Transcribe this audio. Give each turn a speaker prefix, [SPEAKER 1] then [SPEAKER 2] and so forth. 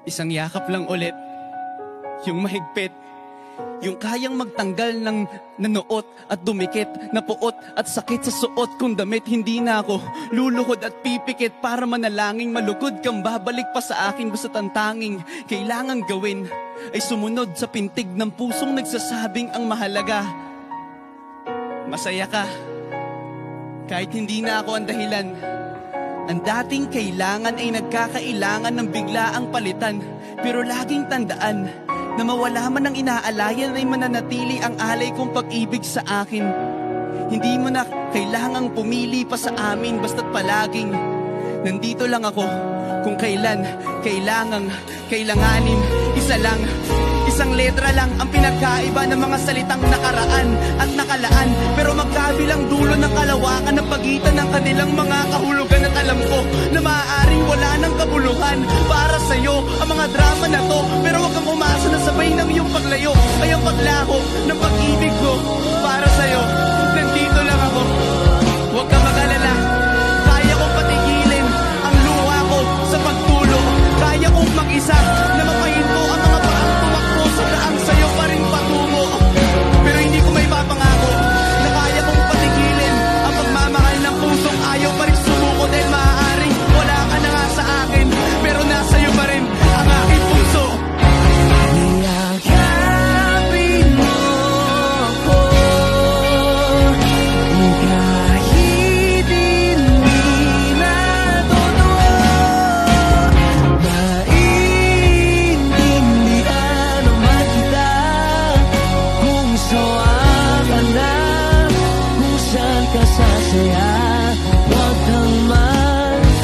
[SPEAKER 1] Isang yakap lang ulit, yung mahigpit, yung kayang magtanggal ng nanuot at dumikit, na puot at sakit sa suot kong damit. Hindi na ako luluhod at pipikit para manalangin malugod kang babalik pa sa akin. Basta tanging kailangang gawin ay sumunod sa pintig ng pusong nagsasabing ang mahalaga masaya ka kahit hindi na ako ang dahilan. Ang dating kailangan ay nagkakailangan ng biglaang palitan. Pero laging tandaan na mawala man ang inaalayan ay mananatili ang alay kong pag-ibig sa akin. Hindi mo na kailangang pumili pa sa amin, basta't palaging nandito lang ako kung kailan kailanganin. Isa lang, isang letra lang ang pinagkaiba ng mga salitang nakaraan at nakalaan. Pero magkabilang dulo ng kalawakan ng pagitan ng kanilang mga kahulugan. At alam ko na maaaring wala ng kabuluhan para sa'yo ang mga drama na to. Pero wag kang umasa na sabay ng iyong paglayo ay ang paglaho ng pag-ibig ko para sa'yo. Nandito lang ako, huwag kang mag-alala. Kaya kong patigilin ang luha ko sa pagtulo. Kaya kong mag-isa na mapahinto ang mga paang tumakbo sa daang sa'yo pa rin patungo. Pero hindi ko may papangako na kaya kong patigilin ang pagmamahal ng pusong ayaw pa rin sumuko. Dahil maaaring wala ka na nga sa akin, pero nasa'yo pa rin ang aking puso.
[SPEAKER 2] Yakapin mo ako kahit hindi na totoo. Maintindihan naman kita kung sawa ka na, kung saan ka sasaya. Huwag kang mag-alala.